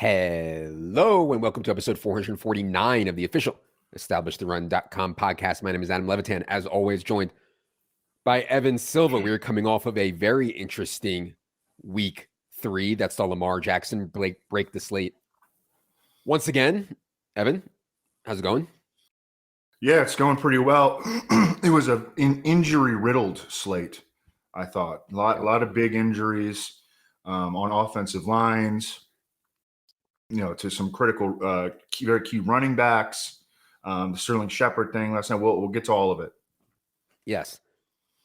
Hello, and welcome to episode 449 of the official EstablishTheRun.com podcast. My name is Adam Levitan, as always, joined by Evan Silva. We are coming off of a very interesting week 3. That's the Lamar Jackson break the slate. Once again, Evan, how's it going? Yeah, it's going pretty well. It was an injury-riddled slate, I thought. A lot of big injuries on offensive lines, to some critical, very key running backs, the Sterling Shepard thing last night. We'll get to all of it. Yes.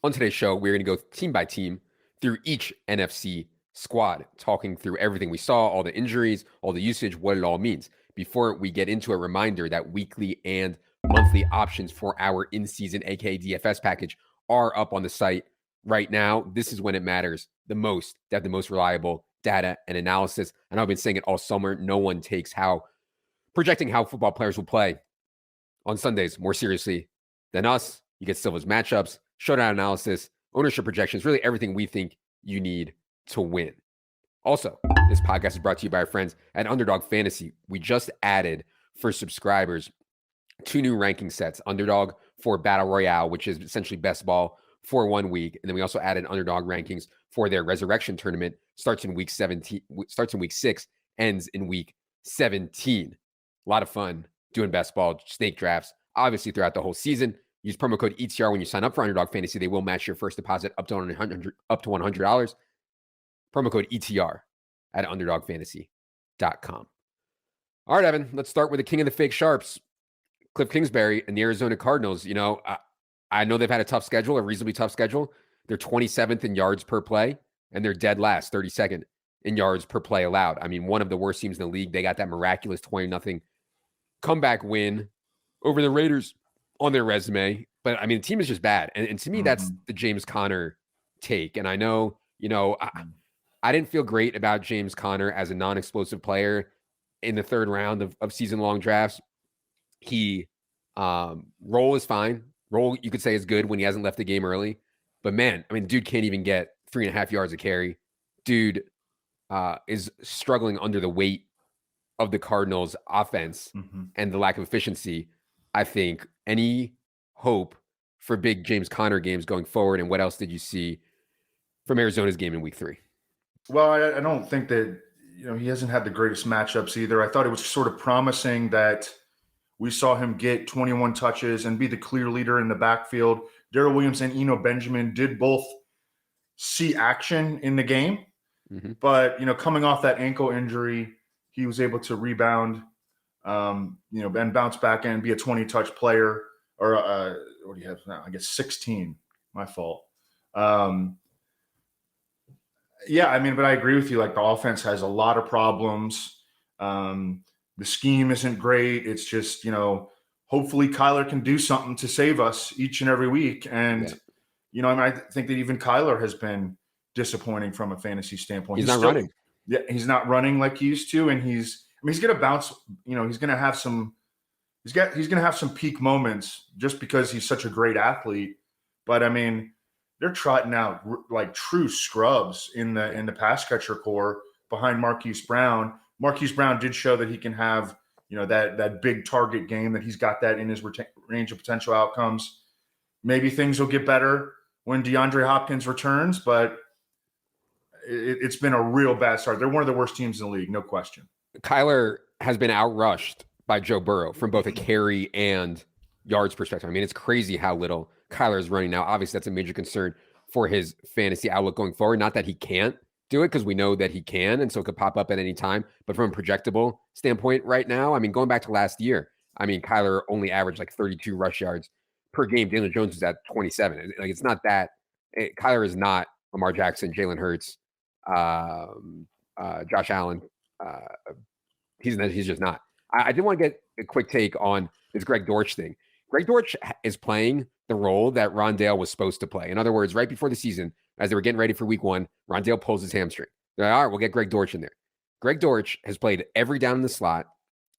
On today's show, we're going to go team by team through each NFC squad, talking through everything we saw, all the injuries, all the usage, what it all means. Before we get into a reminder that weekly and monthly options for our in-season, aka DFS package, are up on the site right now. This is when it matters the most to have the most reliable data and analysis. And I've been saying it all summer. No one takes projecting how football players will play on Sundays more seriously than us. You get Silva's matchups, showdown analysis, ownership projections, really everything we think you need to win. Also, this podcast is brought to you by our friends at Underdog Fantasy. We just added for subscribers 2 new ranking sets: Underdog for Battle Royale, which is essentially best ball for 1 week. And then we also added Underdog rankings for their Resurrection tournament. Starts in week 6, ends in week 17. A lot of fun doing best ball, snake drafts, obviously throughout the whole season. Use promo code ETR when you sign up for Underdog Fantasy. They will match your first deposit up to $100. Promo code ETR at UnderdogFantasy.com. All right, Evan, let's start with the king of the fake sharps, Cliff Kingsbury and the Arizona Cardinals. I know they've had a reasonably tough schedule. They're 27th in yards per play, and they're dead last, 32nd in yards per play allowed. I mean, one of the worst teams in the league. They got that miraculous 20-0 comeback win over the Raiders on their resume. But, I mean, the team is just bad. And to me, that's the James Conner take. And I know, I didn't feel great about James Conner as a non-explosive player in the third round of season-long drafts. He role is fine. Role, you could say, is good when he hasn't left the game early. But, man, I mean, dude can't even get 3.5 yards a carry. Dude is struggling under the weight of the Cardinals' offense and the lack of efficiency. I think any hope for big James Conner games going forward? And what else did you see from Arizona's game in week 3? Well, I don't think that, he hasn't had the greatest matchups either. I thought it was sort of promising that we saw him get 21 touches and be the clear leader in the backfield. Darrell Williams and Eno Benjamin did both see action in the game. But, coming off that ankle injury, he was able to rebound, and bounce back and be a 20-touch player. Or what do you have now? I guess 16. My fault. Yeah, I mean, but I agree with you. Like, the offense has a lot of problems. The scheme isn't great. It's just, hopefully Kyler can do something to save us each and every week. And, I think that even Kyler has been disappointing from a fantasy standpoint. He's not running. Yeah, he's not running like he used to. And he's going to bounce. He's going to have some – he's going to have some peak moments just because he's such a great athlete. But, I mean, they're trotting out like true scrubs in the pass catcher core behind Marquise Brown. Marquise Brown did show that he can have, that big target game, that he's got that in his range of potential outcomes. Maybe things will get better when DeAndre Hopkins returns, but it's been a real bad start. They're one of the worst teams in the league, no question. Kyler has been outrushed by Joe Burrow from both a carry and yards perspective. I mean, it's crazy how little Kyler is running now. Obviously, that's a major concern for his fantasy outlook going forward. Not that he can't do it, because we know that he can, and so it could pop up at any time. But from a projectable standpoint right now, I mean, going back to last year, I mean, Kyler only averaged like 32 rush yards per game. Daniel Jones was at 27. Like, it's not that Kyler is not Lamar Jackson, Jalen Hurts, Josh Allen. He's just not. I did want to get a quick take on this Greg Dortch thing. Greg Dortch is playing the role that Rondale was supposed to play. In other words, right before the season, as they were getting ready for week 1, Rondale pulls his hamstring. They're like, all right, we'll get Greg Dortch in there. Greg Dortch has played every down in the slot,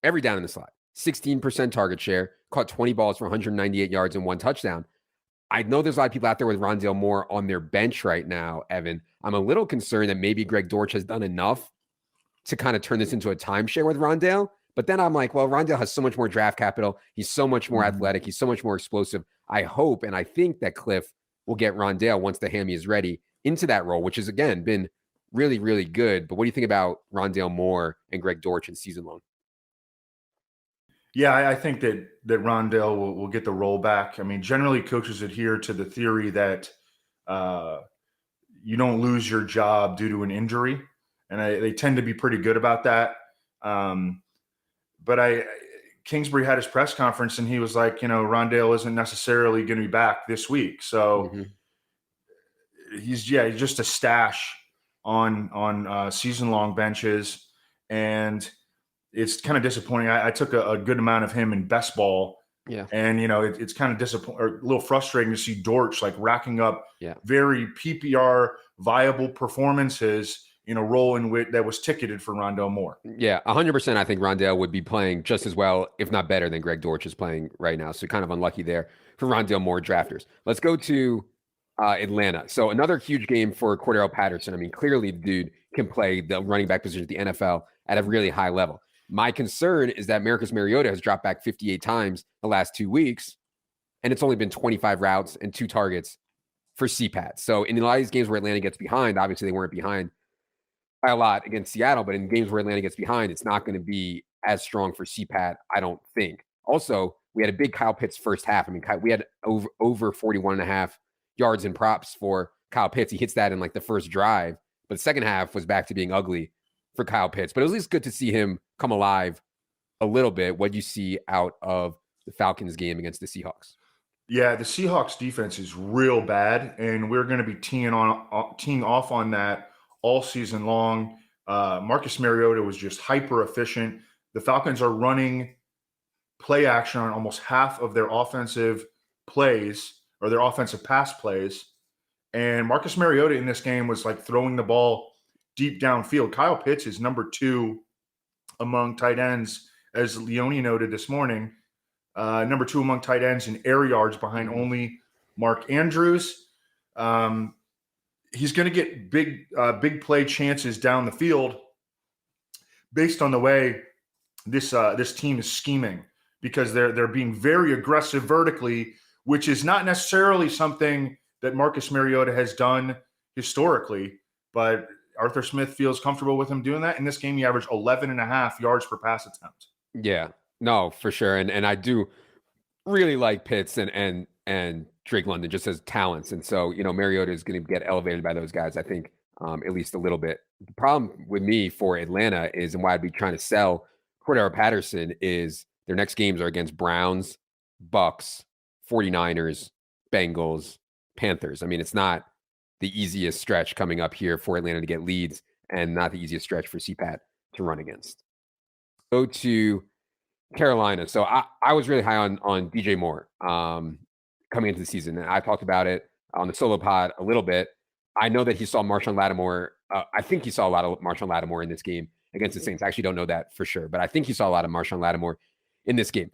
16% target share, caught 20 balls for 198 yards and 1 touchdown. I know there's a lot of people out there with Rondale Moore on their bench right now, Evan. I'm a little concerned that maybe Greg Dortch has done enough to kind of turn this into a timeshare with Rondale. But then I'm like, well, Rondale has so much more draft capital. He's so much more athletic. He's so much more explosive. I hope and I think that Cliff will get Rondale once the hammy is ready into that role, which has, again, been really, really good. But what do you think about Rondale Moore and Greg Dortch in season long? Yeah, I think that Rondale will get the role back. I mean, generally coaches adhere to the theory that you don't lose your job due to an injury, and they tend to be pretty good about that. But Kingsbury had his press conference, and he was like, Rondale isn't necessarily going to be back this week, so he's just a stash on season long benches, and it's kind of disappointing. I took a good amount of him in best ball. Yeah. And, it's kind of disappointing or a little frustrating to see Dortch like racking up very PPR viable performances in a role in which that was ticketed for Rondale Moore. Yeah, 100%. I think Rondale would be playing just as well, if not better, than Greg Dortch is playing right now. So kind of unlucky there for Rondale Moore drafters. Let's go to Atlanta. So another huge game for Cordero Patterson. I mean, clearly the dude can play the running back position at the NFL at a really high level. My concern is that Marcus Mariota has dropped back 58 times the last 2 weeks, and it's only been 25 routes and 2 targets for CPAT. So in a lot of these games where Atlanta gets behind, obviously they weren't behind by a lot against Seattle, but in games where Atlanta gets behind, it's not going to be as strong for CPAT, I don't think. Also, we had a big Kyle Pitts first half. I mean, we had over 41.5 yards in props for Kyle Pitts. He hits that in like the first drive, but the second half was back to being ugly for Kyle Pitts. But it was at least good to see him come alive a little bit. What do you see out of the Falcons game against the Seahawks? Yeah, the Seahawks defense is real bad, and we're going to be teeing off on that all season long. Marcus Mariota was just hyper efficient. The Falcons are running play action on almost half of their offensive plays or their offensive pass plays. And Marcus Mariota in this game was like throwing the ball deep downfield. Kyle Pitts is number 2 among tight ends, as Leone noted this morning. Number 2 among tight ends in air yards behind only Mark Andrews. He's going to get big play chances down the field based on the way this team is scheming, because they're being very aggressive vertically, which is not necessarily something that Marcus Mariota has done historically, but Arthur Smith feels comfortable with him doing that. In this game, he averaged 11.5 yards per pass attempt. Yeah, no, for sure. And I do really like Pitts and Drake London just as talents. And so, Mariota is going to get elevated by those guys, I think, at least a little bit. The problem with me for Atlanta is, and why I'd be trying to sell Cordero Patterson, is their next games are against Browns, Bucks, 49ers, Bengals, Panthers. I mean, it's not the easiest stretch coming up here for Atlanta to get leads, and not the easiest stretch for CPAT to run against. Go to Carolina. So I was really high on DJ Moore coming into the season, and I talked about it on the solo pod a little bit. I know that he saw Marshawn Lattimore. I think he saw a lot of Marshawn Lattimore in this game against the Saints. I actually don't know that for sure, but I think he saw a lot of Marshawn Lattimore in this game.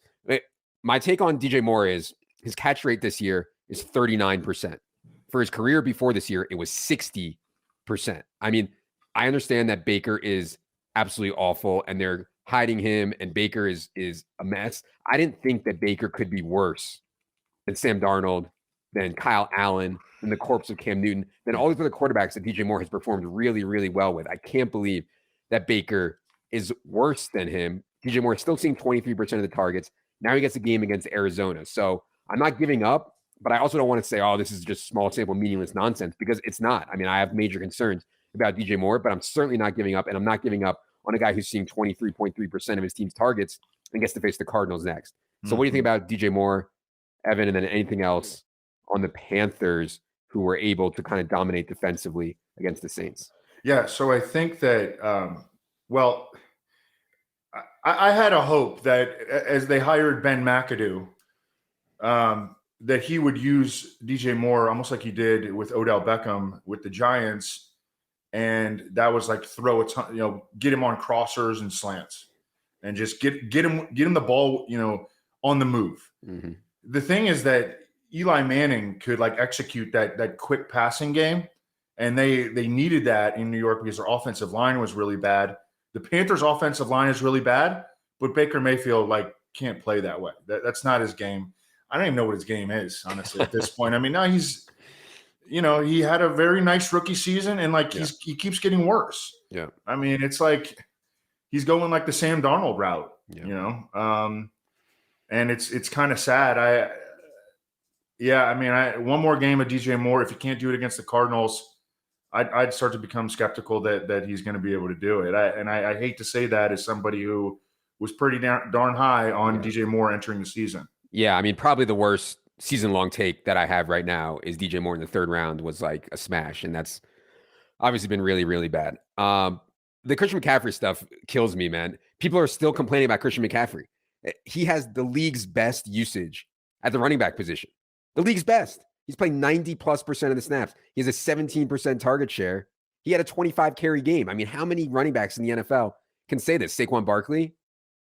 My take on DJ Moore is his catch rate this year is 39%. For his career before this year, it was 60%. I mean, I understand that Baker is absolutely awful and they're hiding him, and Baker is a mess. I didn't think that Baker could be worse than Sam Darnold, than Kyle Allen, than the corpse of Cam Newton, than all these other quarterbacks that DJ Moore has performed really, really well with. I can't believe that Baker is worse than him. DJ Moore is still seeing 23% of the targets. Now he gets a game against Arizona. So I'm not giving up, but I also don't want to say, oh, this is just small sample, meaningless nonsense, because it's not. I mean, I have major concerns about DJ Moore, but I'm certainly not giving up, and I'm not giving up on a guy who's seeing 23.3% of his team's targets and gets to face the Cardinals next. So what do you think about DJ Moore, Evan, and then anything else on the Panthers who were able to kind of dominate defensively against the Saints? Yeah, so I think that, I had a hope that as they hired Ben McAdoo, that he would use DJ Moore almost like he did with Odell Beckham with the Giants. And that was like throw a ton, get him on crossers and slants and just get him the ball, on the move. Mm-hmm. The thing is that Eli Manning could like execute that quick passing game. And they needed that in New York because their offensive line was really bad. The Panthers' offensive line is really bad, but Baker Mayfield can't play that way. That's not his game. I don't even know what his game is, honestly, at this point. I mean, now he's, he had a very nice rookie season, and he keeps getting worse. Yeah. I mean, it's like he's going like the Sam Darnold route, and it's kind of sad. One more game of DJ Moore. If he can't do it against the Cardinals, I'd start to become skeptical that he's going to be able to do it. I hate to say that as somebody who was pretty darn high on DJ Moore entering the season. Yeah, I mean, probably the worst season-long take that I have right now is DJ Moore in the third round was like a smash, and that's obviously been really, really bad. The Christian McCaffrey stuff kills me, man. People are still complaining about Christian McCaffrey. He has the league's best usage at the running back position. The league's best. He's playing 90+% of the snaps. He has a 17% target share. He had a 25 carry game. I mean, how many running backs in the NFL can say this? Saquon Barkley,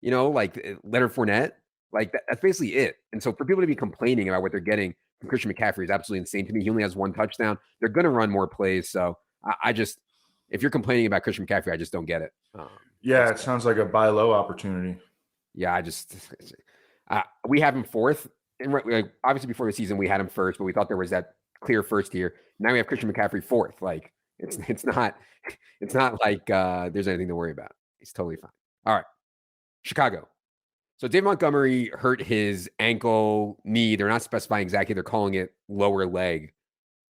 Leonard Fournette, that's basically it. And so for people to be complaining about what they're getting from Christian McCaffrey is absolutely insane to me. He only has one touchdown. They're going to run more plays. So if you're complaining about Christian McCaffrey, I just don't get it. It sounds like a buy low opportunity. Yeah, we have him fourth. And obviously before the season we had him first, but we thought there was that clear first tier. Now we have Christian McCaffrey fourth. It's not like there's anything to worry about. He's totally fine. All right, Chicago. So Dave Montgomery hurt his ankle, knee. They're not specifying exactly. They're calling it lower leg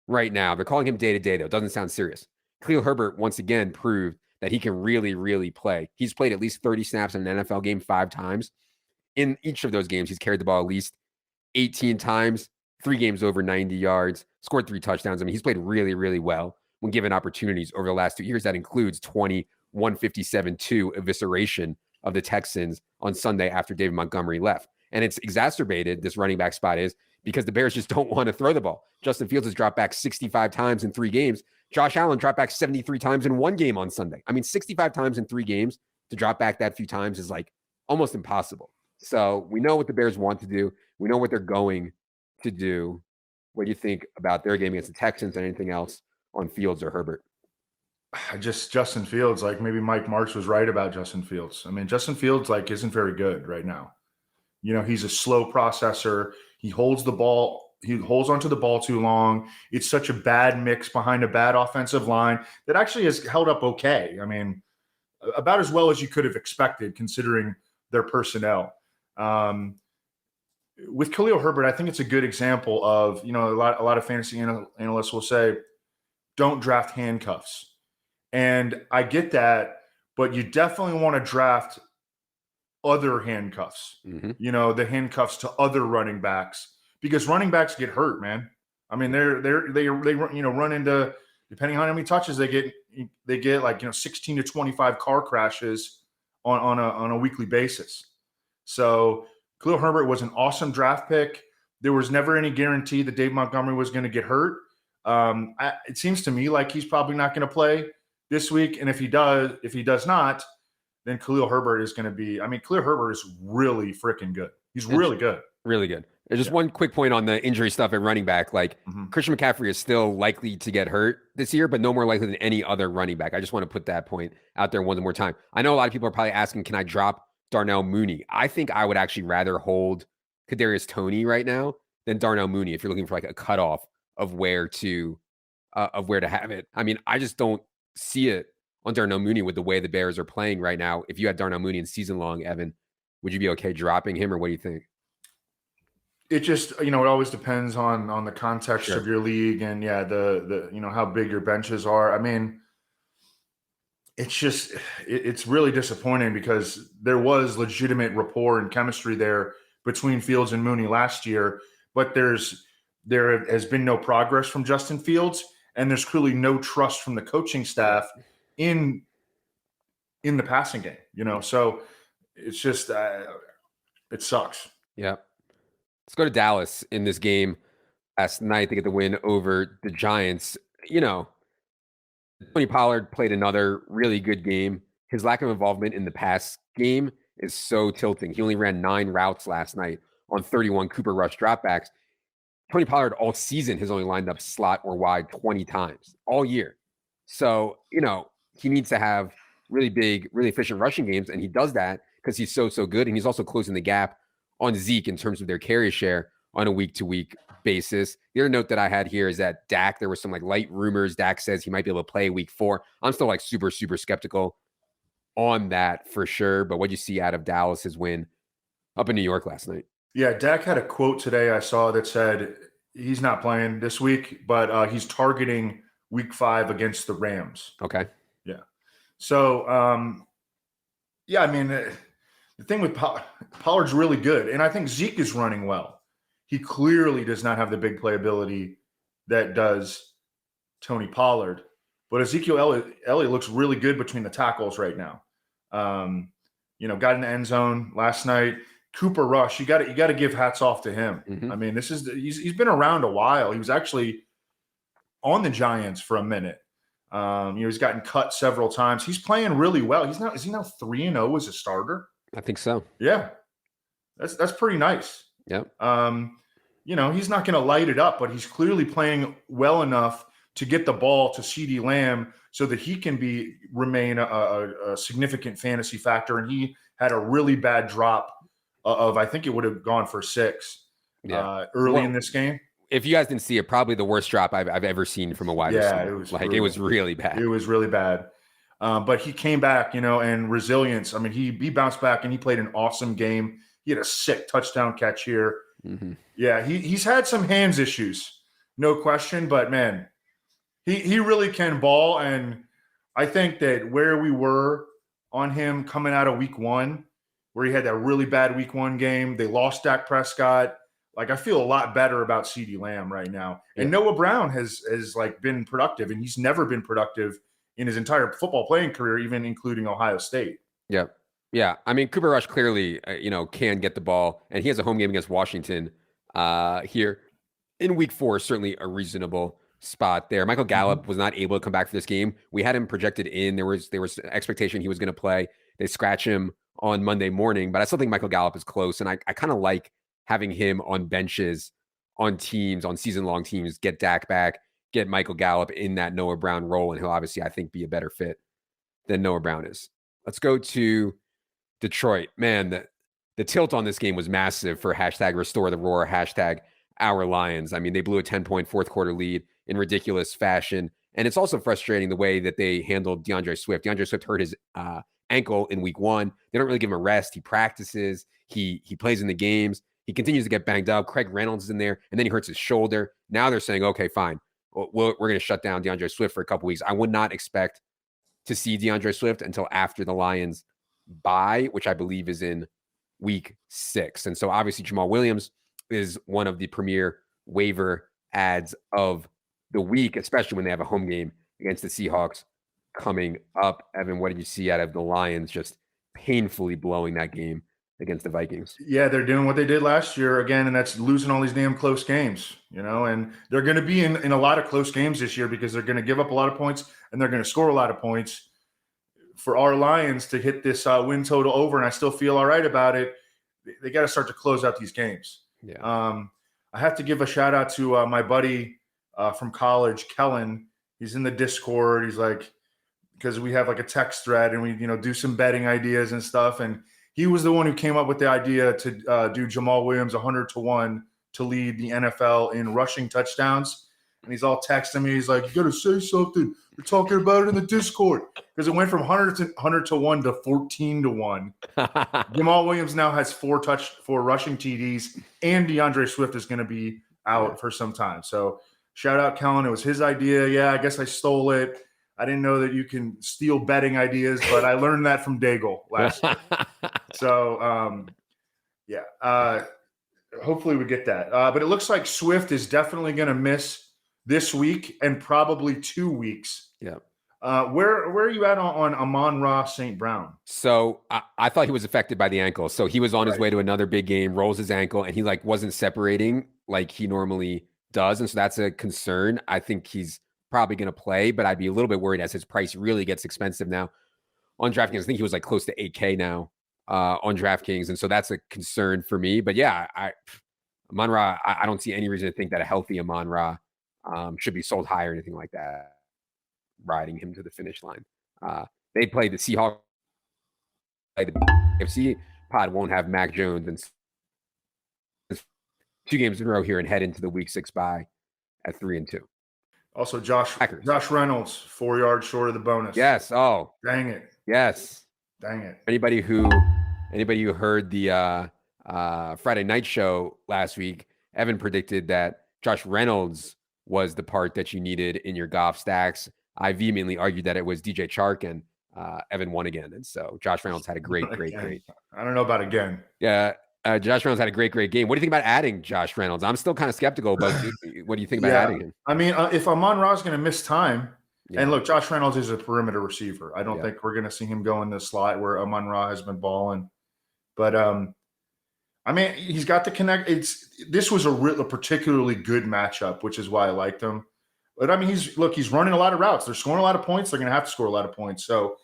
right now. They're calling him day to day though. It doesn't sound serious. Khalil Herbert once again proved that he can really, really play. He's played at least 30 snaps in an NFL game 5 times. In each of those games, he's carried the ball at least 18 times, 3 games over 90 yards, scored 3 touchdowns. I mean, he's played really, really well when given opportunities over the last 2 years. That includes 157-2 evisceration of the Texans on Sunday after David Montgomery left. And it's exacerbated, this running back spot is, because the Bears just don't want to throw the ball. Justin Fields has dropped back 65 times in 3 games. Josh Allen dropped back 73 times in 1 game on Sunday. I mean, 65 times in 3 games to drop back that few times is almost impossible. So we know what the Bears want to do. We know what they're going to do. What do you think about their game against the Texans and anything else on Fields or Herbert? Just Justin Fields, maybe Mike Marks was right about Justin Fields. I mean, Justin Fields isn't very good right now. He's a slow processor. He holds the ball. He holds onto the ball too long. It's such a bad mix behind a bad offensive line that actually has held up okay. I mean, about as well as you could have expected considering their personnel. With Khalil Herbert, I think it's a good example of, a lot of fantasy analysts will say, don't draft handcuffs. And I get that, but you definitely want to draft other handcuffs, the handcuffs to other running backs, because running backs get hurt, man. I mean, they run into, depending on how many touches they get 16 to 25 car crashes on a weekly basis. So Khalil Herbert was an awesome draft pick. There was never any guarantee that Dave Montgomery was going to get hurt. It seems to me like he's probably not going to play this week. And if he does not, then Khalil Herbert is going to be, Khalil Herbert is really freaking good. He's really good. Really good. Just one quick point on the injury stuff at running back. Christian McCaffrey is still likely to get hurt this year, but no more likely than any other running back. I just want to put that point out there one more time. I know a lot of people are probably asking, can I drop Darnell Mooney? I think I would actually rather hold Kadarius Toney right now than Darnell Mooney if you're looking for a cutoff of where to have it. I mean, I just don't see it on Darnell Mooney with the way the Bears are playing right now. If you had Darnell Mooney in season long, Evan, would you be okay dropping him, or what do you think? It just, it always depends on the context of your league and the how big your benches are. I mean, it's really disappointing because there was legitimate rapport and chemistry there between Fields and Mooney last year, but there has been no progress from Justin Fields, and there's clearly no trust from the coaching staff in the passing game, so it's just it sucks. Yeah. Let's go to Dallas in this game last night to get the win over the Giants. Tony Pollard played another really good game. His lack of involvement in the pass game is so tilting. He only ran 9 routes last night on 31 Cooper Rush dropbacks. Tony Pollard all season has only lined up slot or wide 20 times all year. So, he needs to have really big, really efficient rushing games. And he does that because he's so good. And he's also closing the gap on Zeke in terms of their carry share on a week-to-week basis. The other note that I had here is that Dak, there was some like light rumors. Dak says he might be able to play week 4. I'm still like super skeptical on that for sure. But what'd you see out of Dallas's win up in New York last night? Yeah, Dak had a quote today I saw that said he's not playing this week, but he's targeting week 5 against the Rams. Okay. Yeah. So, yeah, I mean, the thing with Pollard's really good, and I think Zeke is running well. He clearly does not have the big playability that does Tony Pollard, but Ezekiel Elliott looks really good between the tackles right now. Got in the end zone last night. Cooper Rush, you got to give hats off to him. Mm-hmm. I mean, he's been around a while. He was actually on the Giants for a minute. He's gotten cut several times. He's playing really well. Is he now 3-0 as a starter? I think so. Yeah. That's pretty nice. Yep. He's not going to light it up, but he's clearly playing well enough to get the ball to CeeDee Lamb so that he can remain a significant fantasy factor. And he had a really bad drop of, I think it would have gone for 6 early in this game. If you guys didn't see it, probably the worst drop I've ever seen from a wide receiver. It was really bad. It was really bad. But he came back, and resilience. I mean, he bounced back and he played an awesome game. He had a sick touchdown catch here. Mm-hmm. Yeah, he's had some hands issues, no question. But man, he really can ball. And I think that where we were on him coming out of week 1, where he had that really bad week 1 game, they lost Dak Prescott. Like, I feel a lot better about CeeDee Lamb right now. And Noah Brown has been productive, and he's never been productive in his entire football playing career, even including Ohio State. Yeah. Yeah. I mean, Cooper Rush clearly, can get the ball, and he has a home game against Washington here in week 4, certainly a reasonable spot there. Michael Gallup was not able to come back for this game. We had him projected in. There was expectation he was going to play. They scratch him on Monday morning, but I still think Michael Gallup is close, and I kind of like having him on benches, on teams, on season-long teams, get Dak back, get Michael Gallup in that Noah Brown role, and he'll obviously, I think, be a better fit than Noah Brown is. Let's go to Detroit. Man, the tilt on this game was massive for #RestoreTheRoar, #Our Lions. I mean, they blew a 10-point fourth-quarter lead in ridiculous fashion, and it's also frustrating the way that they handled DeAndre Swift. DeAndre Swift hurt his ankle in week 1. They don't really give him a rest. He practices. He plays in the games. He continues to get banged up. Craig Reynolds is in there, and then he hurts his shoulder. Now they're saying, okay, fine. We're going to shut down DeAndre Swift for a couple weeks. I would not expect to see DeAndre Swift until after the Lions bye, which I believe is in week 6. And so obviously Jamal Williams is one of the premier waiver ads of the week, especially when they have a home game against the Seahawks coming up. Evan, what did you see out of the Lions just painfully blowing that game against the Vikings? Yeah, they're doing what they did last year again, and that's losing all these damn close games, and they're going to be in a lot of close games this year because they're going to give up a lot of points and they're going to score a lot of points. For our Lions to hit this win total over, and I still feel all right about it, they got to start to close out these games. Yeah. I have to give a shout out to my buddy from college, Kellen. He's in the Discord. He's like, because we have like a text thread and we, do some betting ideas and stuff. And he was the one who came up with the idea to do Jamal Williams 100-1 to lead the NFL in rushing touchdowns. And he's all texting me. He's like, you got to say something. We're talking about it in the Discord. Because it went from 100-1 to 14-1. Jamal Williams now has 4 rushing TDs, and DeAndre Swift is going to be out for some time. So shout out Kellen. It was his idea. Yeah, I guess I stole it. I didn't know that you can steal betting ideas, but I learned that from Daigle last year. So, hopefully we get that. But it looks like Swift is definitely going to miss this week and probably 2 weeks. Yeah. Where are you at on Amon-Ra St. Brown? So I thought he was affected by the ankle. So he was on his way to another big game, rolls his ankle, and he wasn't separating like he normally does. And so that's a concern. I think he's probably going to play, but I'd be a little bit worried as his price really gets expensive now on DraftKings. I think he was close to 8K now on DraftKings. And so that's a concern for me. But yeah, Amon-Ra, I don't see any reason to think that a healthy Amon-Ra should be sold high or anything like that, riding him to the finish line They play the Seahawks. The NFC pod won't have Mac Jones and 2 games in a row here and head into the Week 6 bye at 3-2. Also, Josh Reynolds, 4 yards short of the bonus. Yes. Oh, dang it. Yes. Dang it. Anybody who heard the Friday night show last week, Evan predicted that Josh Reynolds was the part that you needed in your Goff stacks. I vehemently argued that it was DJ Chark, and Evan won again. And so Josh Reynolds had a great. I don't know about again. Yeah. Josh Reynolds had a great game. What do you think about adding Josh Reynolds? I'm still kind of skeptical, but what do you think about adding him? I mean, if Amon-Ra is going to miss time, and look, Josh Reynolds is a perimeter receiver. I don't think we're going to see him go in the slot where Amon-Ra has been balling. But, I mean, he's got the connect. This was a particularly good matchup, which is why I liked him. But, I mean, he's running a lot of routes. They're scoring a lot of points. They're going to have to score a lot of points. So,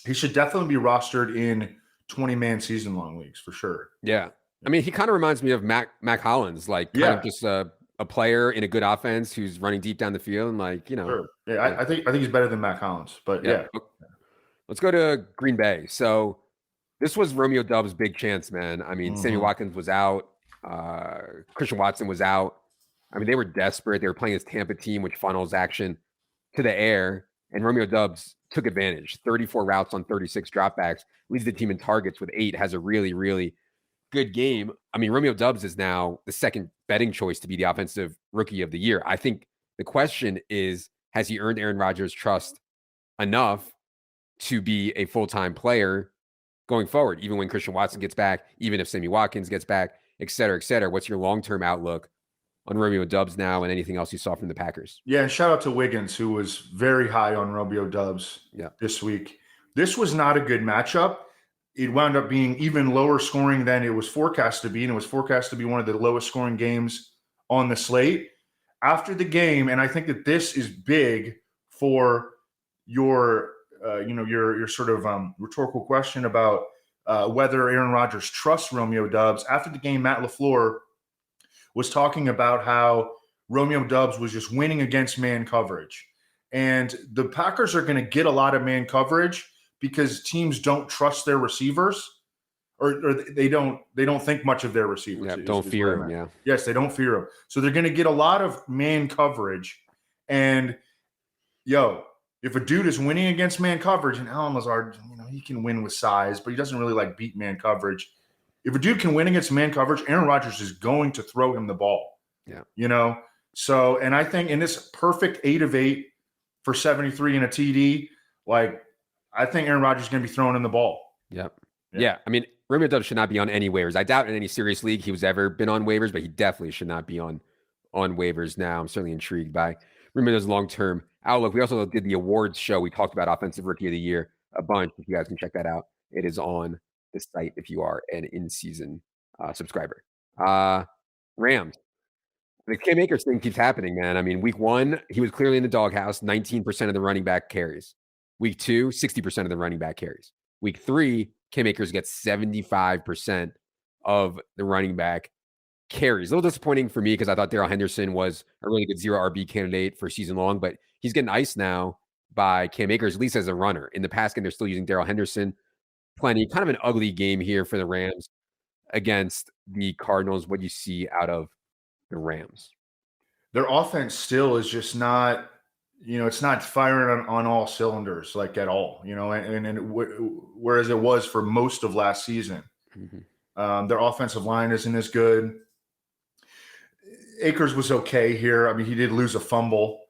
he should definitely be rostered in 20-man season-long leagues for sure. Yeah. I mean, he kind of reminds me of Mac Hollins, like kind of just a player in a good offense who's running deep down the field. And like, Sure. Yeah, I think he's better than Mac Hollins. But, Let's go to Green Bay. So this was Romeo Doubs' big chance, man. I mean, Sammy Watkins was out. Christian Watson was out. I mean, they were desperate. They were playing this Tampa team, which funnels action to the air. And Romeo Doubs took advantage. 34 routes on 36 dropbacks, leads the team in targets with 8, has a really, really good game. I mean, Romeo Doubs is now the second betting choice to be the offensive rookie of the year. I think the question is, has he earned Aaron Rodgers' trust enough to be a full-time player going forward, even when Christian Watson gets back, even if Sammy Watkins gets back, et cetera, et cetera? What's your long-term outlook on Romeo Doubs now and anything else you saw from the Packers? Yeah, and shout out to Wiggins, who was very high on Romeo Doubs this week. This was not a good matchup. It wound up being even lower scoring than it was forecast to be, and it was forecast to be one of the lowest scoring games on the slate. After the game, and I think that this is big for your sort of rhetorical question about whether Aaron Rodgers trusts Romeo Doubs. After the game, Matt LaFleur was talking about how Romeo Doubs was just winning against man coverage. And the Packers are going to get a lot of man coverage because teams don't trust their receivers, or they don't think much of their receivers. Yeah, don't fear them, yeah. Yes, they don't fear them. So they're going to get a lot of man coverage. And, if a dude is winning against man coverage, and Allen Lazard, he can win with size, but he doesn't really beat man coverage. If a dude can win against man coverage, Aaron Rodgers is going to throw him the ball. Yeah. So, and I think in this perfect 8 of 8 for 73 and a TD, I think Aaron Rodgers is going to be throwing him the ball. Yep. Yeah. I mean, Romeo Doubs should not be on any waivers. I doubt in any serious league he was ever been on waivers, but he definitely should not be on waivers now. I'm certainly intrigued by Romeo Doubs' long-term outlook. We also did the awards show. We talked about Offensive Rookie of the Year a bunch. If you guys can check that out, it is on the site if you are an in-season subscriber. Rams. The Cam Akers thing keeps happening, man. I mean, week 1, he was clearly in the doghouse, 19% of the running back carries. Week 2, 60% of the running back carries. Week 3, Cam Akers gets 75% of the running back carries. A little disappointing for me because I thought Darrell Henderson was a really good 0 RB candidate for season long, but he's getting iced now by Cam Akers, at least as a runner. In the past game, they're still using Darrell Henderson. Plenty. Kind of an ugly game here for the Rams against the Cardinals. What do you see out of the Rams? Their offense still is just not, it's not firing on all cylinders at all, whereas it was for most of last season. Their offensive line isn't as good. Akers was okay here. I mean, he did lose a fumble.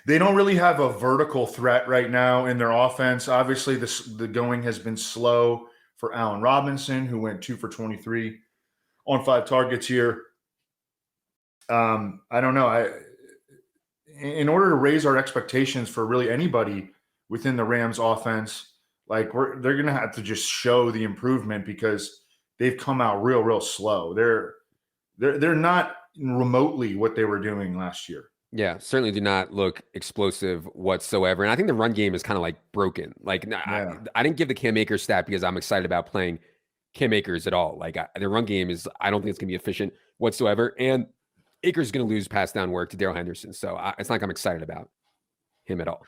They don't really have a vertical threat right now in their offense. Obviously, the going has been slow for Allen Robinson, who went 2 for 23 on 5 targets here. I don't know. In order to raise our expectations for really anybody within the Rams offense, they're going to have to just show the improvement because they've come out real slow. They're not remotely what they were doing last year. Yeah, certainly do not look explosive whatsoever. And I think the run game is kind of broken. I didn't give the Cam Akers stat because I'm excited about playing Cam Akers at all. The run game is, I don't think it's going to be efficient whatsoever. And Akers is going to lose pass down work to Darrell Henderson. So it's not like I'm excited about him at all.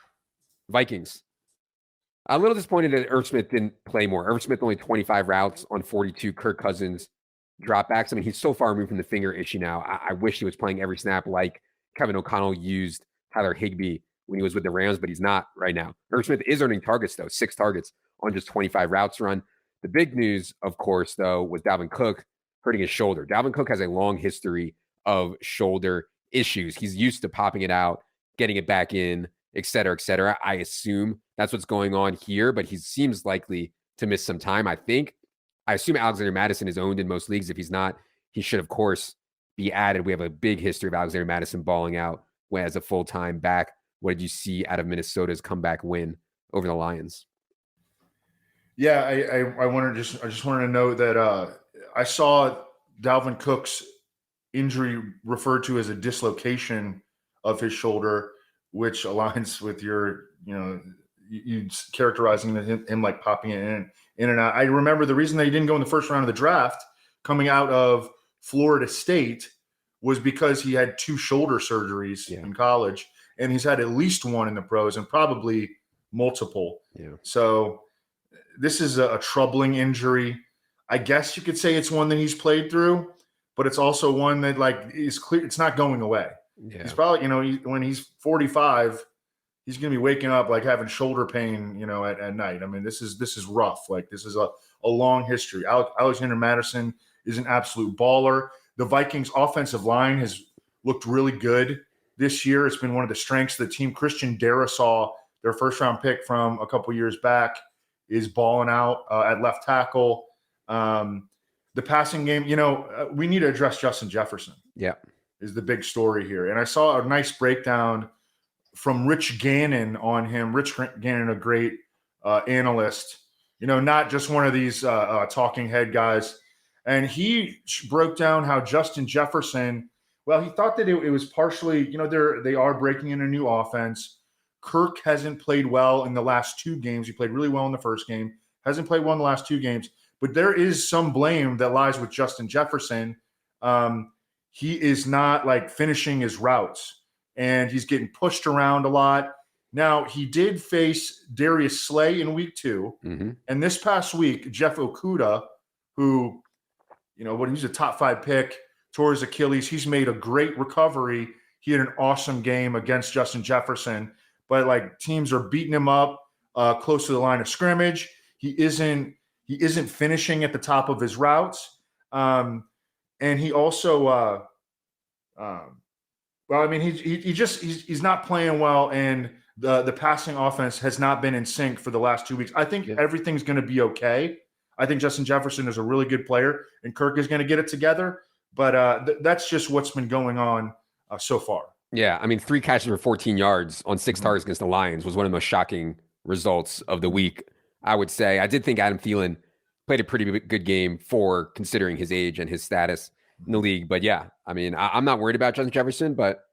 Vikings. I'm a little disappointed that Irv Smith didn't play more. Irv Smith only 25 routes on 42. Kirk Cousins dropbacks. I mean, he's so far removed from the finger issue now. I wish he was playing every snap like Kevin O'Connell used Tyler Higbee when he was with the Rams, but he's not right now. Irv Smith is earning targets, though, 6 targets on just 25 routes run. The big news, of course, though, was Dalvin Cook hurting his shoulder. Dalvin Cook has a long history of shoulder issues. He's used to popping it out, getting it back in, et cetera, et cetera. I assume that's what's going on here, but he seems likely to miss some time. I assume Alexander Mattison is owned in most leagues. If he's not, he should, of course, be added. We have a big history of Alexander Mattison balling out as a full-time back. What did you see out of Minnesota's comeback win over the Lions? Yeah, I just wanted to note that I saw Dalvin Cook's injury referred to as a dislocation of his shoulder, which aligns with your, you characterizing him like popping it in and out. I remember the reason that he didn't go in the first round of the draft coming out of Florida State was because he had 2 shoulder surgeries in college, and he's had at least one in the pros and probably multiple. Yeah. So this is a troubling injury. I guess you could say it's one that he's played through, but it's also one that is clear. It's not going away. Yeah. He's probably, when he's 45, he's going to be waking up having shoulder pain, at night. I mean, this is rough. This is a long history. Alexander Mattison is an absolute baller. The Vikings offensive line has looked really good this year. It's been one of the strengths of the team. Christian Darrisaw, their first round pick from a couple years back, is balling out at left tackle. The passing game, we need to address Justin Jefferson. Yeah. Is the big story here. And I saw a nice breakdown from Rich Gannon on him. Rich Gannon, a great analyst, not just one of these talking head guys. And he broke down how Justin Jefferson, he thought that it was partially, they are breaking in a new offense. Kirk hasn't played well in the last 2 games. He played really well in the first game, hasn't played well in the last 2 games. But there is some blame that lies with Justin Jefferson. He is not finishing his routes, and he's getting pushed around a lot. Now, he did face Darius Slay in week 2. Mm-hmm. And this past week, Jeff Okudah, who, he's a top 5 pick, tore his Achilles. He's made a great recovery. He had an awesome game against Justin Jefferson. But teams are beating him up close to the line of scrimmage. He isn't finishing at the top of his routes. And he also, he's not playing well, and the passing offense has not been in sync for the last 2 weeks. I think everything's going to be okay. I think Justin Jefferson is a really good player, and Kirk is going to get it together. But that's just what's been going on so far. Yeah, 3 catches for 14 yards on 6 targets against the Lions was one of the most shocking results of the week, I would say. I did think Adam Thielen played a pretty good game for considering his age and his status in the league. But yeah, I'm not worried about Justin Jefferson, but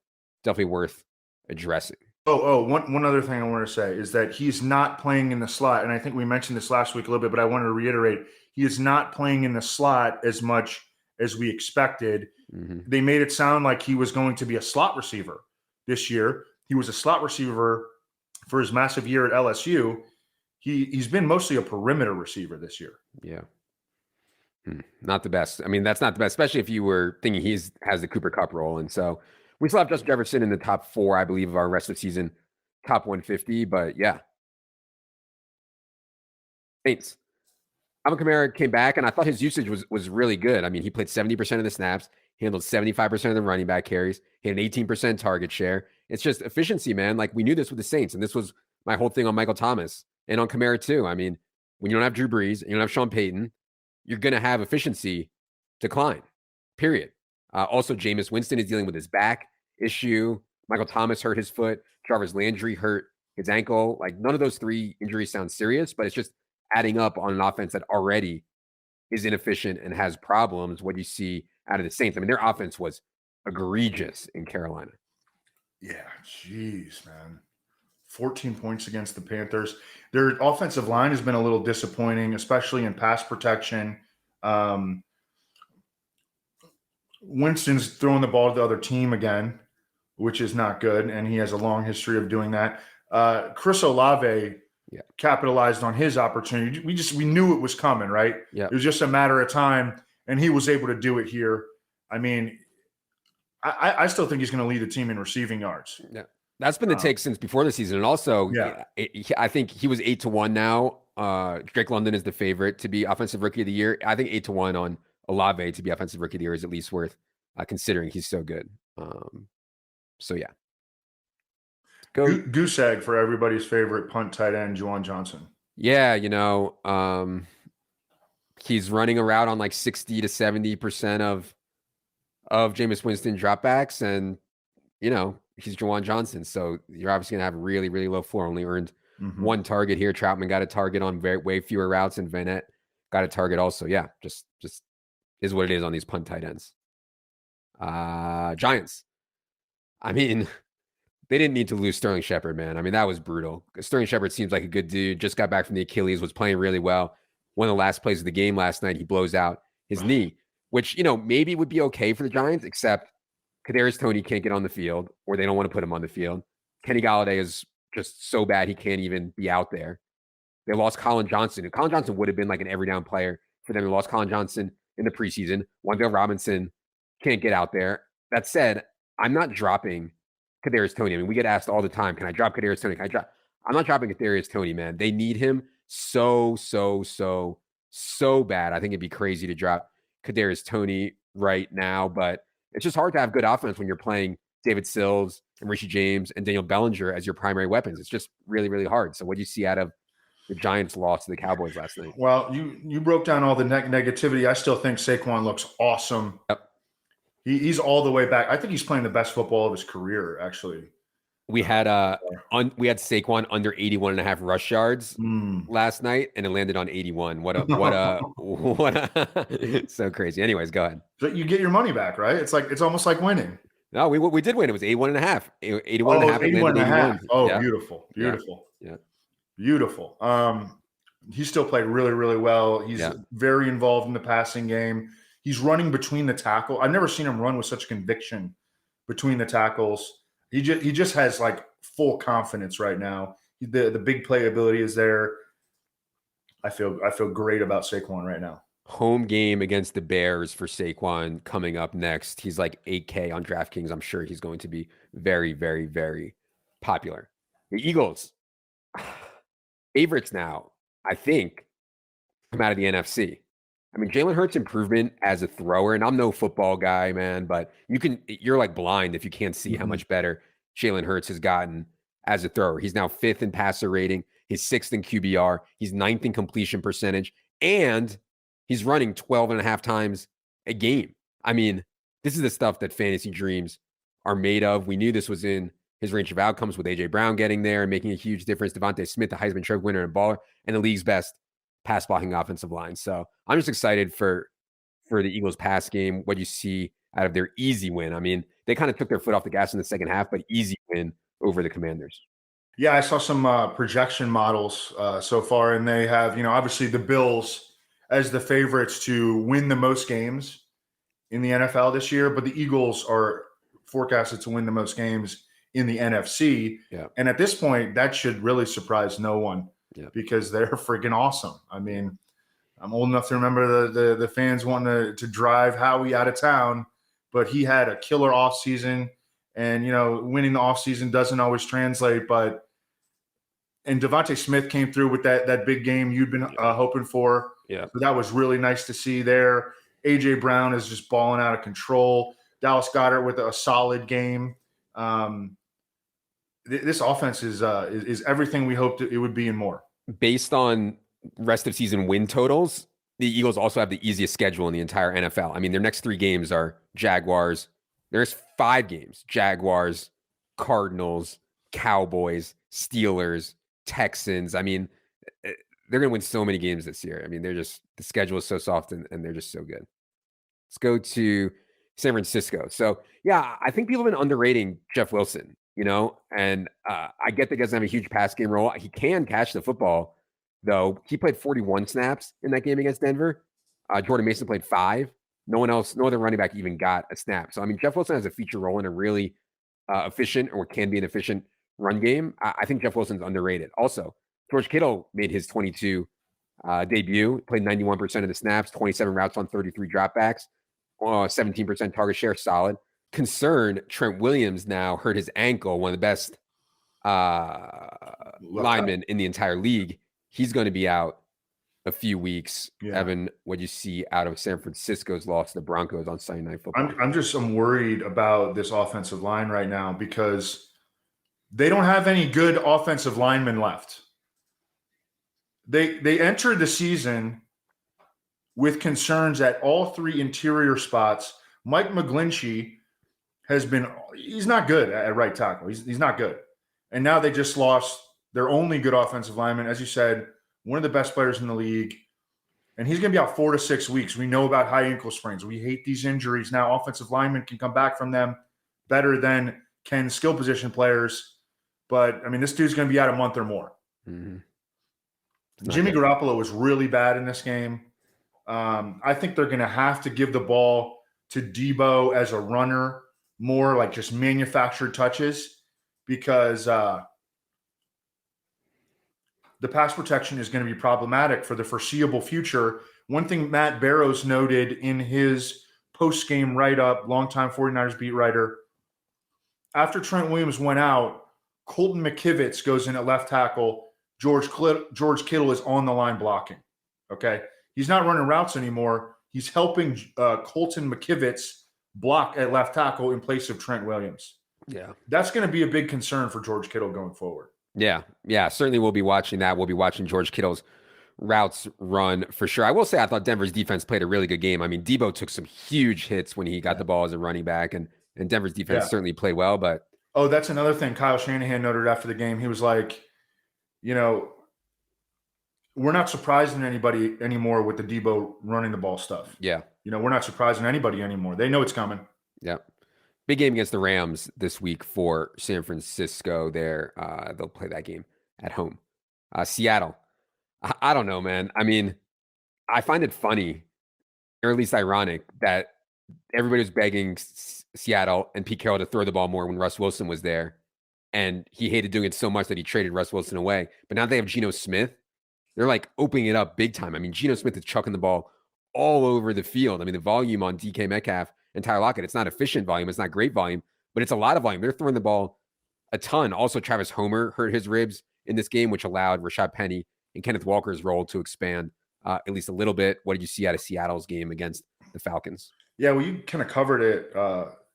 definitely worth addressing. One other thing I want to say is that he's not playing in the slot. And I think we mentioned this last week a little bit, but I wanted to reiterate, he is not playing in the slot as much as we expected. Mm-hmm. They made it sound like he was going to be a slot receiver this year. He was a slot receiver for his massive year at LSU. He's been mostly a perimeter receiver this year. Yeah. Not the best. That's not the best, especially if you were thinking he has the Cooper Kupp role. And so we still have Justin Jefferson in the top 4, I believe, of our rest of the season, top 150. But yeah. Saints. Alvin Kamara came back, and I thought his usage was really good. He played 70% of the snaps, handled 75% of the running back carries, he had an 18% target share. It's just efficiency, man. We knew this with the Saints, and this was my whole thing on Michael Thomas and on Kamara too. When you don't have Drew Brees and you don't have Sean Payton, you're going to have efficiency decline, period. Also, Jameis Winston is dealing with his back issue. Michael Thomas hurt his foot. Jarvis Landry hurt his ankle. None of those 3 injuries sound serious, but it's just adding up on an offense that already is inefficient and has problems. What do you see out of the Saints? Their offense was egregious in Carolina. Yeah, jeez, man. 14 points against the Panthers. Their offensive line has been a little disappointing, especially in pass protection. Winston's throwing the ball to the other team again, which is not good, and he has a long history of doing that. Chris Olave capitalized on his opportunity. We knew it was coming, right? Yeah. It was just a matter of time, and he was able to do it here. I mean, I still think he's going to lead the team in receiving yards. Yeah. That's been the take since before the season. And also, Yeah. I think he was 8-1 now. Drake London is the favorite to be Offensive Rookie of the Year. I think 8-1 on Olave to be Offensive Rookie of the Year is at least worth considering. He's so good. So, yeah. Goose egg for everybody's favorite punt tight end, Juwan Johnson. Yeah, he's running a route on like 60 to 70% of Jameis Winston dropbacks, and he's Juwan Johnson, so you're obviously gonna have a really, really low floor. Only earned one target here. Troutman got a target on way fewer routes, and Vanette got a target also. Yeah, just is what it is on these punt tight ends. Giants. I mean, they didn't need to lose Sterling Shepard, man. I mean, that was brutal. Sterling Shepard seems like a good dude. Just got back from the Achilles, was playing really well. One of the last plays of the game last night, he blows out his knee, which, maybe would be okay for the Giants, except Kadarius Toney can't get on the field, or they don't want to put him on the field. Kenny Golladay is just so bad he can't even be out there. They lost Colin Johnson. And Colin Johnson would have been like an every down player for them. They lost Colin Johnson in the preseason. Wan'Dale Robinson can't get out there. That said, I'm not dropping Kadarius Toney. I mean, we get asked all the time, can I drop Kadarius Toney? I'm not dropping Kadarius Toney, man. They need him so bad. I think it'd be crazy to drop Kadarius Toney right now, but it's just hard to have good offense when you're playing David Sills and Rishi James and Daniel Bellinger as your primary weapons. It's just really, really hard. So what do you see out of the Giants' loss to the Cowboys last night? Well, you broke down all the negativity. I still think Saquon looks awesome. Yep. He's all the way back. I think he's playing the best football of his career, actually. We had Saquon under 81.5 rush yards last night, and it landed on 81. What a so crazy. Anyways, go ahead. So you get your money back, right? It's almost like winning. No, we did win. It was 81.5. 81.5. Oh, yeah. Beautiful. Yeah. Beautiful. He still played really, really well. He's very involved in the passing game. He's running between the tackle. I've never seen him run with such conviction between the tackles. He just has like full confidence right now. The big playability is there. I feel great about Saquon right now. Home game against the Bears for Saquon coming up next. He's like 8K on DraftKings. I'm sure he's going to be very, very, very popular. The Eagles, favorites now, I think, come out of the NFC. I mean, Jalen Hurts' improvement as a thrower, and I'm no football guy, man, but you're like blind if you can't see how much better Jalen Hurts has gotten as a thrower. He's now 5th in passer rating. He's 6th in QBR. He's 9th in completion percentage, and he's running 12.5 times a game. I mean, this is the stuff that fantasy dreams are made of. We knew this was in his range of outcomes with A.J. Brown getting there and making a huge difference. Devontae Smith, the Heisman Trophy winner and baller, and the league's best pass blocking offensive line. So I'm just excited for the Eagles pass game, what you see out of their easy win. I mean, they kind of took their foot off the gas in the second half, but easy win over the Commanders. Yeah, I saw some projection models so far, and they have, obviously the Bills as the favorites to win the most games in the NFL this year, but the Eagles are forecasted to win the most games in the NFC. Yeah. And at this point, that should really surprise no one. Yeah. Because they're freaking awesome. I mean, I'm old enough to remember the fans wanting to drive Howie out of town, but he had a killer offseason, and winning the offseason doesn't always translate. And Devontae Smith came through with that big game you'd been hoping for. Yeah, so that was really nice to see there. AJ Brown is just balling out of control. Dallas Goedert with a solid game. This offense is everything we hoped it would be and more. Based on rest of season win totals, the Eagles also have the easiest schedule in the entire NFL. I mean, their next 3 games are Jaguars. There's 5 games: Jaguars, Cardinals, Cowboys, Steelers, Texans. I mean, they're going to win so many games this year. I mean, the schedule is so soft and they're just so good. Let's go to San Francisco. So, yeah, I think people have been underrating Jeff Wilson. And I get that he doesn't have a huge pass game role. He can catch the football, though. He played 41 snaps in that game against Denver. Jordan Mason played 5. No other running back even got a snap. So, I mean, Jeff Wilson has a feature role in a really efficient or can be an efficient run game. I think Jeff Wilson's underrated. Also, George Kittle made his 22 debut, played 91% of the snaps, 27 routes on 33 dropbacks, 17% target share, solid. Concern, Trent Williams now hurt his ankle, one of the best linemen in the entire league. He's going to be out a few weeks. Yeah. Evan, what you see out of San Francisco's loss to the Broncos on Sunday Night Football? I'm worried about this offensive line right now because they don't have any good offensive linemen left. They entered the season with concerns at all three interior spots. Mike McGlinchey he's not good at right tackle. He's not good. And now they just lost their only good offensive lineman, as you said, one of the best players in the league. And he's going to be out 4 to 6 weeks. We know about high ankle sprains. We hate these injuries. Now offensive linemen can come back from them better than can skill position players. But, I mean, this dude's going to be out a month or more. Mm-hmm. Jimmy Garoppolo was really bad in this game. I think they're going to have to give the ball to Debo as a runner, more like just manufactured touches, because the pass protection is going to be problematic for the foreseeable future. One thing Matt Barrows noted in his post-game write-up, longtime 49ers beat writer, after Trent Williams went out, Colton McKivitz goes in at left tackle. George Kittle is on the line blocking. Okay? He's not running routes anymore. He's helping Colton McKivitz block at left tackle in place of Trent Williams. Yeah. That's going to be a big concern for George Kittle going forward. Yeah. Certainly we'll be watching that. We'll be watching George Kittle's routes run for sure. I will say I thought Denver's defense played a really good game. I mean, Debo took some huge hits when he got the ball as a running back, and Denver's defense certainly played well. But that's another thing Kyle Shanahan noted after the game. He was like, we're not surprising anybody anymore with the Debo running the ball stuff. Yeah. We're not surprising anybody anymore. They know it's coming. Yeah. Big game against the Rams this week for San Francisco. They'll play that game at home. Seattle. I don't know, man. I mean, I find it funny, or at least ironic, that everybody was begging Seattle and Pete Carroll to throw the ball more when Russ Wilson was there. And he hated doing it so much that he traded Russ Wilson away. But now they have Geno Smith. They're like opening it up big time. I mean, Geno Smith is chucking the ball all over the field. I mean, the volume on DK Metcalf and Tyler Lockett, it's not efficient volume. It's not great volume, but it's a lot of volume. They're throwing the ball a ton. Also, Travis Homer hurt his ribs in this game, which allowed Rashad Penny and Kenneth Walker's role to expand at least a little bit. What did you see out of Seattle's game against the Falcons? Yeah, well, you kind of covered it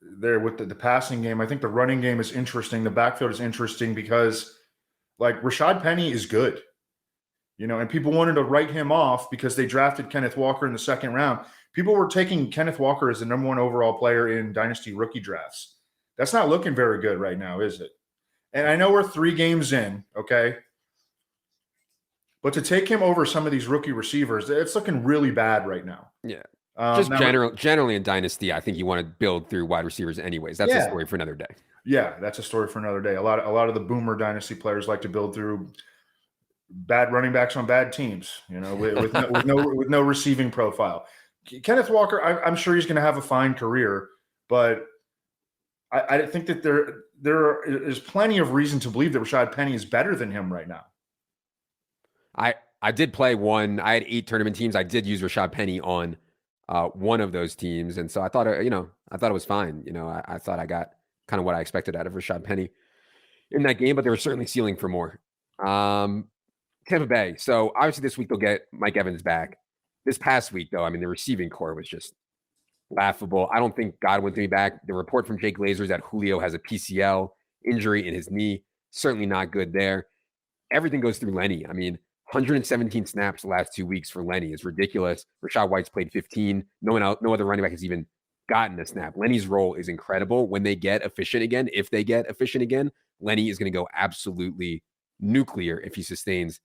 there with the passing game. I think the running game is interesting. The backfield is interesting because, like, Rashad Penny is good. And people wanted to write him off because they drafted Kenneth Walker in the second round. People were taking Kenneth Walker as the number 1 overall player in dynasty rookie drafts. That's not looking very good right now, is it? And I know we're 3 games in, okay? But to take him over some of these rookie receivers, it's looking really bad right now. Yeah. Just generally in dynasty, I think you want to build through wide receivers anyways. That's a story for another day. Yeah, that's a story for another day. A lot of the boomer dynasty players like to build through bad running backs on bad teams, with no receiving profile. Kenneth Walker, I'm sure he's going to have a fine career, but I think that there is plenty of reason to believe that Rashad Penny is better than him right now. I did play one. I had 8 tournament teams. I did use Rashad Penny on one of those teams, and so I thought it was fine. I thought I got kind of what I expected out of Rashad Penny in that game, but they were certainly ceiling for more. Tampa Bay. So obviously this week they'll get Mike Evans back. This past week, though, I mean, the receiving core was just laughable. I don't think Godwin's going to be back. The report from Jake Glazer is that Julio has a PCL injury in his knee. Certainly not good there. Everything goes through Lenny. I mean, 117 snaps the last 2 weeks for Lenny is ridiculous. Rashad White's played 15. No other running back has even gotten a snap. Lenny's role is incredible. When they get efficient again, if they get efficient again, Lenny is going to go absolutely nuclear if he sustains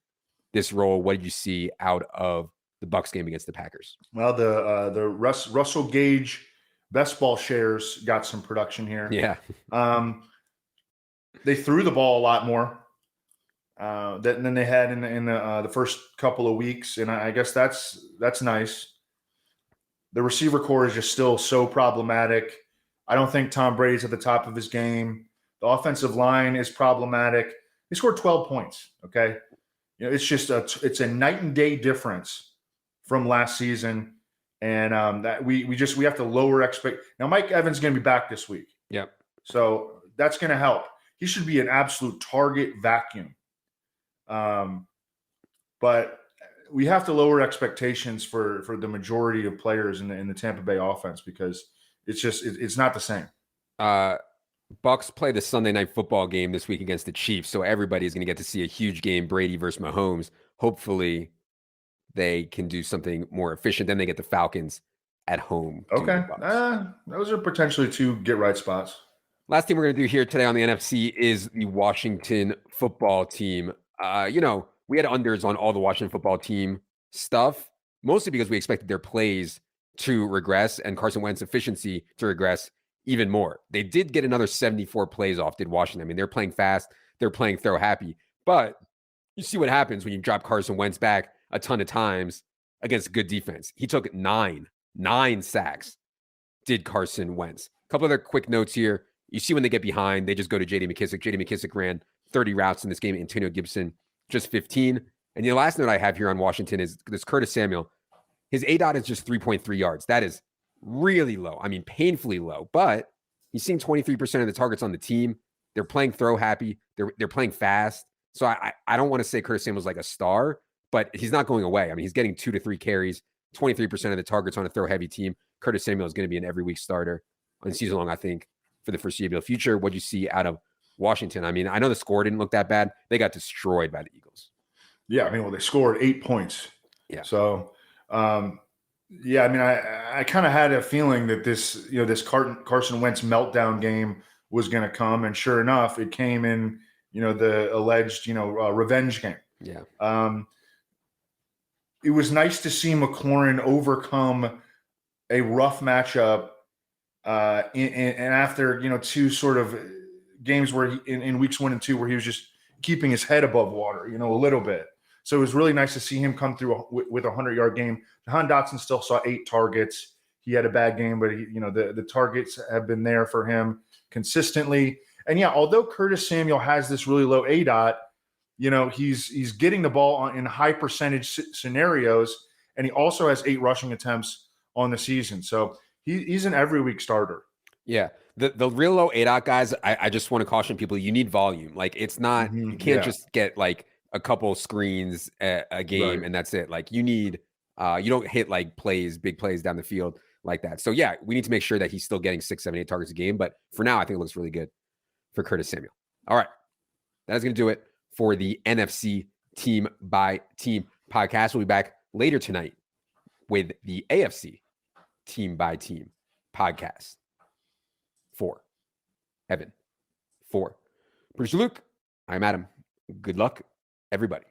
this role. What did you see out of the Bucs game against the Packers? Well, the Russell Gage best ball shares got some production here. Yeah. They threw the ball a lot more than they had in the first couple of weeks, and I guess that's nice. The receiver core is just still so problematic. I don't think Tom Brady's at the top of his game. The offensive line is problematic. He scored 12 points. Okay. It's just it's a night and day difference from last season. And that we have to lower Now, Mike Evans is going to be back this week. Yep. So that's going to help. He should be an absolute target vacuum. But we have to lower expectations for the majority of players in the Tampa Bay offense because it's not the same. Bucks play the Sunday night football game this week against the Chiefs, so everybody's going to get to see a huge game, Brady versus Mahomes. Hopefully, they can do something more efficient. Then they get the Falcons at home. Okay, those are potentially 2 get-right spots. Last thing we're going to do here today on the NFC is the Washington football team. We had unders on all the Washington football team stuff, mostly because we expected their plays to regress and Carson Wentz's efficiency to regress even more. They did get another 74 plays off, did Washington. I mean, they're playing fast. They're playing throw happy. But you see what happens when you drop Carson Wentz back a ton of times against good defense. He took nine sacks, did Carson Wentz. A couple other quick notes here. You see when they get behind, they just go to J.D. McKissick. J.D. McKissick ran 30 routes in this game. Antonio Gibson, just 15. And the last note I have here on Washington is this Curtis Samuel. His ADOT is just 3.3 yards. That is really low. I mean, painfully low. But he's seeing 23% of the targets on the team. They're playing throw happy. They're playing fast. So I don't want to say Curtis Samuel's like a star, but he's not going away. I mean, he's getting 2 to 3 carries, 23% of the targets on a throw heavy team. Curtis Samuel is going to be an every week starter on season long, I think, for the foreseeable future. What'd you see out of Washington? I mean, I know the score didn't look that bad. They got destroyed by the Eagles. Yeah, I mean, they scored 8 points. Yeah. So, yeah, I mean, I kind of had a feeling that this Carson Wentz meltdown game was going to come, and sure enough, it came in, the alleged, revenge game. Yeah. It was nice to see McLaurin overcome a rough matchup, and after 2 sort of games where in weeks 1 and 2 where he was just keeping his head above water, a little bit. So it was really nice to see him come through with a 100-yard game. Jahan Dotson still saw 8 targets. He had a bad game, but the targets have been there for him consistently. And yeah, although Curtis Samuel has this really low ADOT, he's getting the ball in high percentage scenarios, and he also has 8 rushing attempts on the season. So he's an every week starter. Yeah. The real low ADOT guys, I just want to caution people, you need volume. Like, it's not, you can't just get like a couple screens a game, right, and that's it. Like, you need, you don't hit like big plays down the field like that. So yeah, we need to make sure that he's still getting 6, 7, 8 targets a game. But for now, I think it looks really good for Curtis Samuel. All right. That is going to do it for the NFC Team by Team podcast. We'll be back later tonight with the AFC Team by Team podcast. For Evan, for producer Luke, I'm Adam. Good luck, everybody.